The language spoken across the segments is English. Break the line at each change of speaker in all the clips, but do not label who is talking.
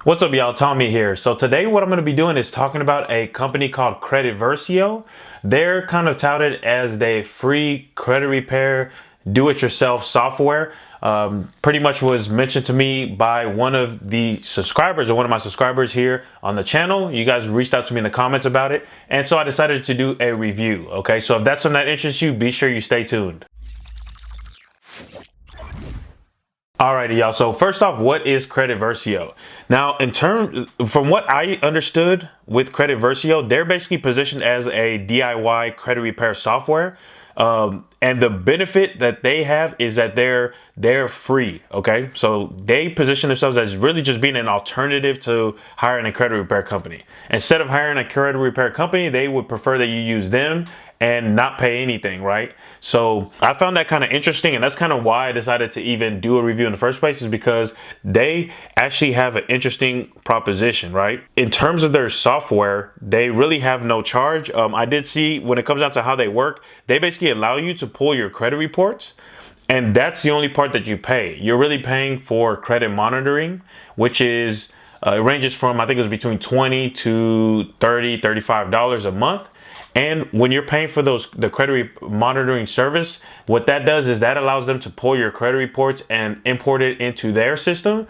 What's up, y'all? Tommy here. So today what I'm going to be doing is talking about a company called Credit Versio. They're kind of touted as the free credit repair do-it-yourself software. Pretty much was mentioned to me by one of the subscribers or one of my subscribers here on the channel. You guys reached out to me in the comments about it. And so I decided to do a review. Okay, so if that's something that interests you, be sure you stay tuned. Alrighty, y'all. So first off, what is Credit Versio? Now, from what I understood with Credit Versio, they're basically positioned as a DIY credit repair software. And the benefit that they have is that they're free. Okay, so they position themselves as really just being an alternative to hiring a credit repair company. Instead of hiring a credit repair company, they would prefer that you use them and not pay anything, right? So I found that kind of interesting, and that's kind of why I decided to even do a review in the first place, is because they actually have an interesting proposition, right? In terms of their software, they really have no charge. I did see when it comes down to how they work, they basically allow you to pull your credit reports, and that's the only part that you pay. You're really paying for credit monitoring, which is it ranges from, I think it was between $20 to $35 a month. And when you're paying for the credit monitoring service, what that does is that allows them to pull your credit reports and import it into their system.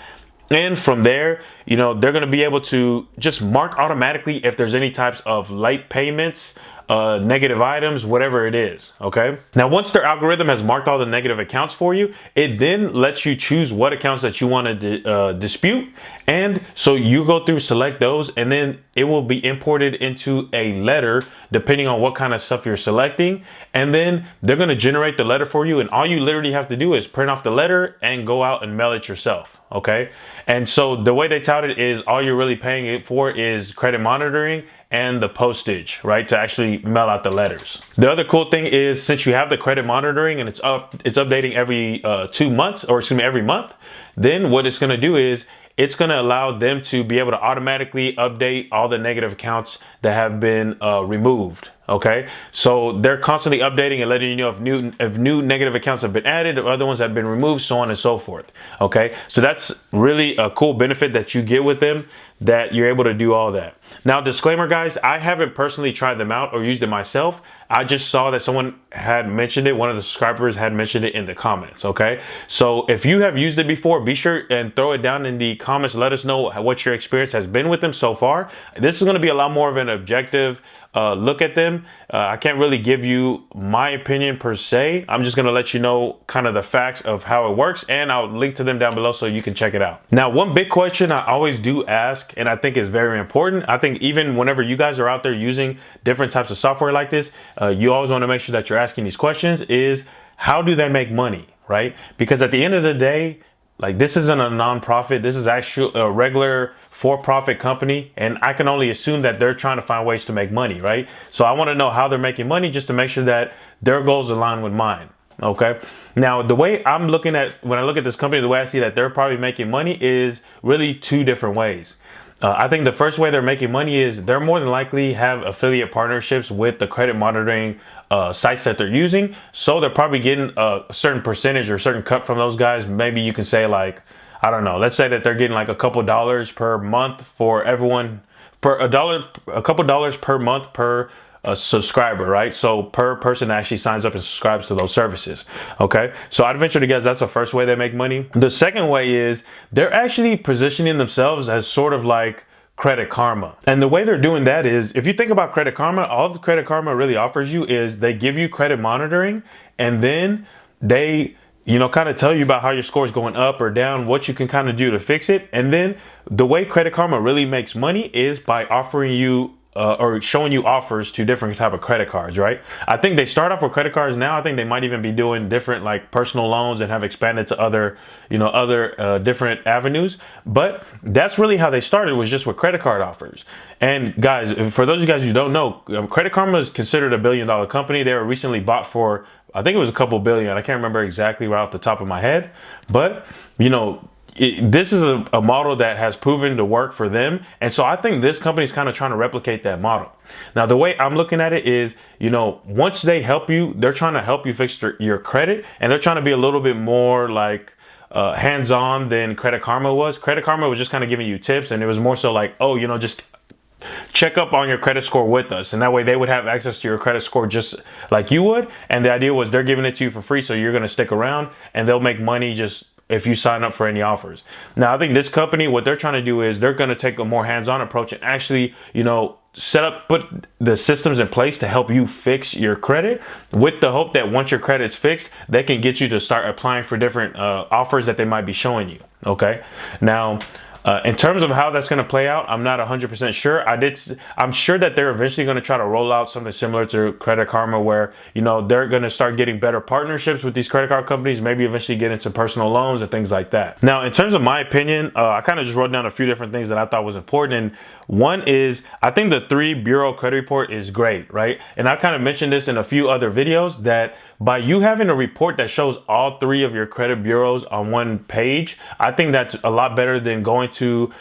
And from there, they're going to be able to just mark automatically if there's any types of late payments, negative items, whatever it is. Okay. Now, once their algorithm has marked all the negative accounts for you, it then lets you choose what accounts that you want to dispute. And so you go through, select those, and then it will be imported into a letter depending on what kind of stuff you're selecting. And then they're going to generate the letter for you. And all you literally have to do is print off the letter and go out and mail it yourself. Okay. And so the way they tout it is all you're really paying it for is credit monitoring and the postage, right, to actually mail out the letters. The other cool thing is, since you have the credit monitoring and it's updating every 2 months, or excuse me, every month, then what it's going to do is it's going to allow them to be able to automatically update all the negative accounts that have been removed. Okay, so they're constantly updating and letting you know if new negative accounts have been added, or other ones have been removed, so on and so forth. Okay, so that's really a cool benefit that you get with them, that you're able to do all that. Now, disclaimer, guys, I haven't personally tried them out or used it myself. I just saw that someone had mentioned it. One of the subscribers had mentioned it in the comments. Okay, so if you have used it before, be sure and throw it down in the comments. Let us know what your experience has been with them so far. This is going to be a lot more of an objective look at them. I can't really give you my opinion per se. I'm just going to let you know kind of the facts of how it works, and I'll link to them down below so you can check it out. Now, one big question I always do ask, and I think is very important, I think even whenever you guys are out there using different types of software like this, you always want to make sure that you're asking these questions, is how do they make money, right? Because at the end of the day, like, this isn't a non-profit. This is actually a regular for-profit company, and I can only assume that they're trying to find ways to make money, right? So I want to know how they're making money, just to make sure that their goals align with mine. Okay. Now, the way I'm looking at, when I look at this company, the way I see that they're probably making money is really two different ways. I think the first way they're making money is they're more than likely have affiliate partnerships with the credit monitoring sites that they're using. So they're probably getting a certain percentage or a certain cut from those guys. Maybe you can say, like, I don't know, let's say that they're getting like a couple dollars per month for everyone, a couple dollars per month per subscriber, right? So per person that actually signs up and subscribes to those services. Okay, so I'd venture to guess that's the first way they make money. The second way is they're actually positioning themselves as sort of like Credit Karma. And the way they're doing that is, if you think about Credit Karma, all the Credit Karma really offers you is they give you credit monitoring, and then they kind of tell you about how your score is going up or down, what you can kind of do to fix it. And then the way Credit Karma really makes money is by offering you or showing you offers to different type of credit cards, right? I think they start off with credit cards now. I think they might even be doing different, like, personal loans, and have expanded to other different avenues. But that's really how they started, was just with credit card offers. And guys, for those of you guys who don't know, Credit Karma is considered $1 billion company. They were recently bought for, I think it was a couple billion. I can't remember exactly right off the top of my head, but this is a model that has proven to work for them. And so I think this company is kind of trying to replicate that model. Now, the way I'm looking at it is, once they help you, they're trying to help you fix your credit, and they're trying to be a little bit more like hands-on than Credit Karma was. Credit Karma was just kind of giving you tips, and it was more so like, oh, just check up on your credit score with us, and that way they would have access to your credit score just like you would. And the idea was they're giving it to you for free, so you're going to stick around, and they'll make money just if you sign up for any offers. Now, I think this company, what they're trying to do is they're going to take a more hands-on approach and actually, put the systems in place to help you fix your credit, with the hope that once your credit's fixed, they can get you to start applying for different offers that they might be showing you. Okay. Now, in terms of how that's going to play out, I'm not 100% sure. I'm sure that they're eventually going to try to roll out something similar to Credit Karma, where, they're going to start getting better partnerships with these credit card companies, maybe eventually get into personal loans and things like that. Now, in terms of my opinion, I kind of just wrote down a few different things that I thought was important. And one is, I think the 3-bureau credit report is great, right? And I kind of mentioned this in a few other videos, that by you having a report that shows all 3 of your credit bureaus on one page, I think that's a lot better than going to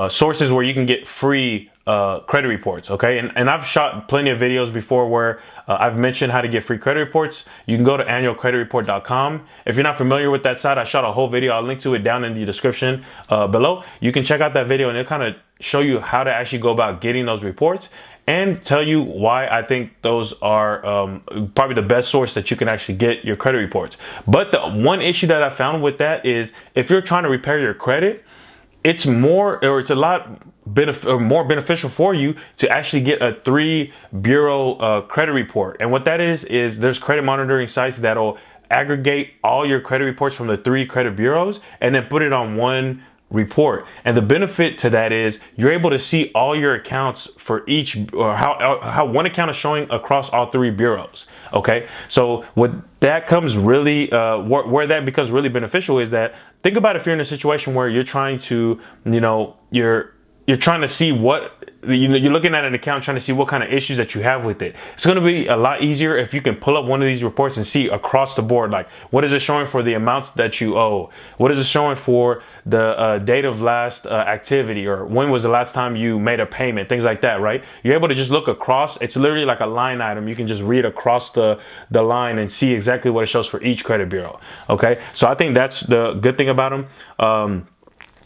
sources where you can get free credit reports. Okay. And I've shot plenty of videos before where I've mentioned how to get free credit reports. You can go to annualcreditreport.com. If you're not familiar with that site, I shot a whole video. I'll link to it down in the description below. You can check out that video, and it'll kind of show you how to actually go about getting those reports, and tell you why I think those are probably the best source that you can actually get your credit reports. But the one issue that I found with that is, if you're trying to repair your credit, it's a lot more beneficial for you to actually get a 3-bureau credit report. And what that is there's credit monitoring sites that'll aggregate all your credit reports from the 3 credit bureaus and then put it on one report. And the benefit to that is you're able to see all your accounts for each, or how one account is showing across all 3 bureaus. Okay, so what that comes really where that becomes really beneficial is that, think about if you're in a situation where you're trying to, you're trying to see what, you're looking at an account trying to see what kind of issues that you have with it. It's going to be a lot easier if you can pull up one of these reports and see across the board, like, what is it showing for the amounts that you owe? What is it showing for the date of last activity, or when was the last time you made a payment, things like that, right? You're able to just look across. It's literally like a line item. You can just read across the line and see exactly what it shows for each credit bureau. Okay, so I think that's the good thing about them.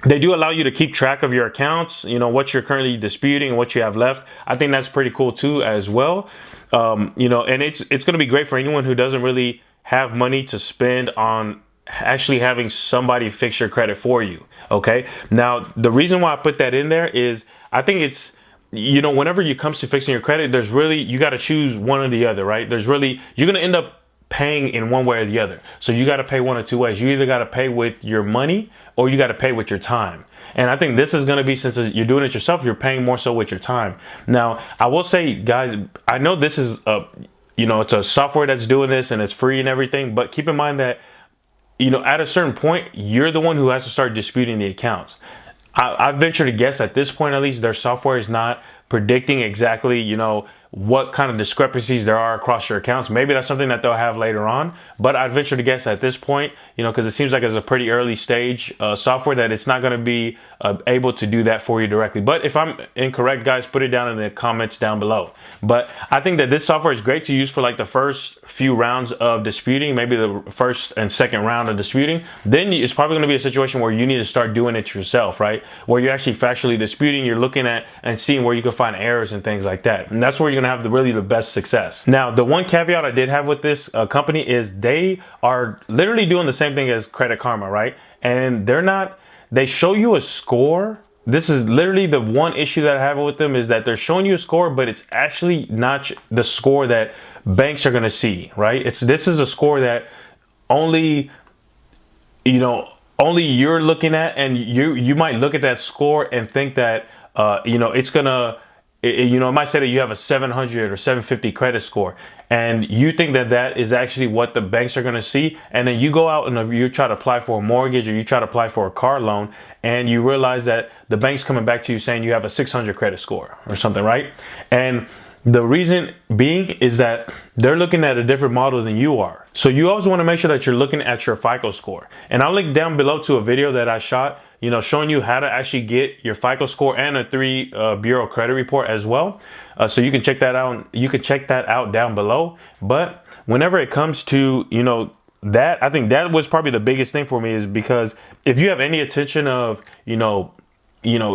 They do allow you to keep track of your accounts, what you're currently disputing and what you have left. I think that's pretty cool too as well. And it's going to be great for anyone who doesn't really have money to spend on actually having somebody fix your credit for you. Okay. Now, the reason why I put that in there is, I think it's, whenever it comes to fixing your credit, you got to choose one or the other, right? You're going to end up paying in one way or the other. So you got to pay one of 2 ways. You either got to pay with your money, or you got to pay with your time. And I think this is going to be, since you're doing it yourself, you're paying more so with your time. Now, I will say, guys, I know this is it's a software that's doing this and it's free and everything, but keep in mind that, at a certain point, you're the one who has to start disputing the accounts. I venture to guess at this point, at least, their software is not predicting exactly, what kind of discrepancies there are across your accounts. Maybe that's something that they'll have later on, but I'd venture to guess at this point, because it seems like it's a pretty early stage software, that it's not going to be able to do that for you directly. But if I'm incorrect, guys, put it down in the comments down below. But I think that this software is great to use for like the first few rounds of disputing, maybe the first and second round of disputing. Then it's probably going to be a situation where you need to start doing it yourself, right? Where you're actually factually disputing, you're looking at and seeing where you can find errors and things like that. And that's where you're going to have really the best success. Now, the one caveat I did have with this company is they are literally doing the same thing as Credit Karma, right? And they show you a score. This is literally the one issue that I have with them, is that they're showing you a score, but it's actually not the score that banks are going to see, right? This is a score that only you're looking at, and you might look at that score and think that it's gonna, it might say that you have a 700 or 750 credit score, and you think that that is actually what the banks are going to see. And then you go out and you try to apply for a mortgage, or you try to apply for a car loan, and you realize that the bank's coming back to you saying you have a 600 credit score or something, right? And the reason being is that they're looking at a different model than you are. So you always want to make sure that you're looking at your FICO score. And I'll link down below to a video that I shot, showing you how to actually get your FICO score and a 3 bureau credit report as well. So you can check that out. You can check that out down below. But whenever it comes to, I think that was probably the biggest thing for me, is because if you have any intention of,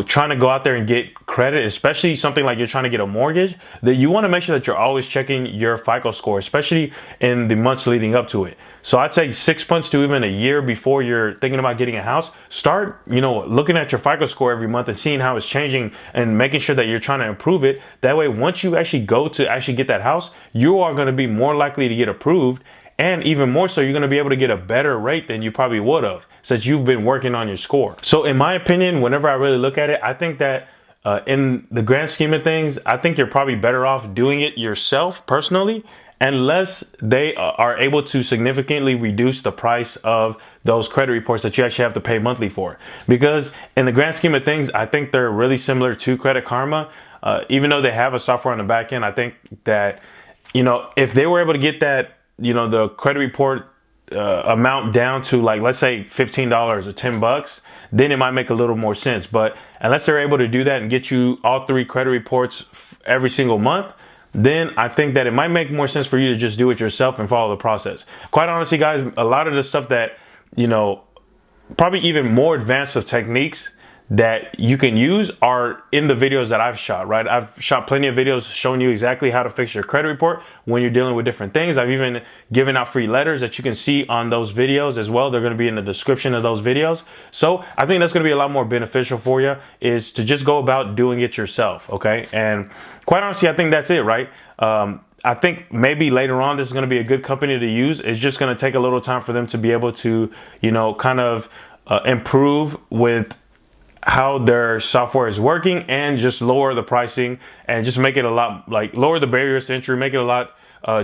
trying to go out there and get credit, especially something like you're trying to get a mortgage, that you want to make sure that you're always checking your FICO score, especially in the months leading up to it. So I'd say 6 months to even a year before you're thinking about getting a house, start, looking at your FICO score every month and seeing how it's changing and making sure that you're trying to improve it. That way, once you actually go to actually get that house, you are going to be more likely to get approved. And even more so, you're going to be able to get a better rate than you probably would have, since you've been working on your score. So in my opinion, whenever I really look at it, I think that in the grand scheme of things, I think you're probably better off doing it yourself personally, unless they are able to significantly reduce the price of those credit reports that you actually have to pay monthly for. Because in the grand scheme of things, I think they're really similar to Credit Karma. Even though they have a software on the back end, I think that, if they were able to get that, the credit report amount down to, like, let's say $15 or $10, then it might make a little more sense. But unless they're able to do that and get you all 3 credit reports every single month, then I think that it might make more sense for you to just do it yourself and follow the process. Quite honestly, guys, a lot of the stuff that, probably even more advanced of techniques that you can use are in the videos that I've shot, right? I've shot plenty of videos showing you exactly how to fix your credit report when you're dealing with different things. I've even given out free letters that you can see on those videos as well. They're going to be in the description of those videos. So I think that's going to be a lot more beneficial for you, is to just go about doing it yourself, okay? And quite honestly, I think that's it, right? I think maybe later on this is going to be a good company to use. It's just going to take a little time for them to be able to, kind of improve with how their software is working, and just lower the pricing and just make it a lot, like, lower the barriers to entry, make it a lot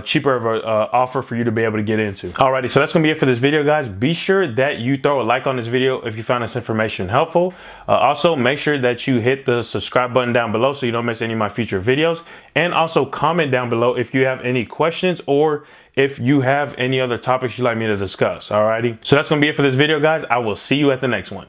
cheaper of a offer for you to be able to get into. Alrighty, so that's gonna be it for this video, guys. Be sure that you throw a like on this video if you found this information helpful. Also, make sure that you hit the subscribe button down below so you don't miss any of my future videos. And also comment down below if you have any questions, or if you have any other topics you'd like me to discuss. Alrighty, so that's gonna be it for this video, guys. I will see you at the next one.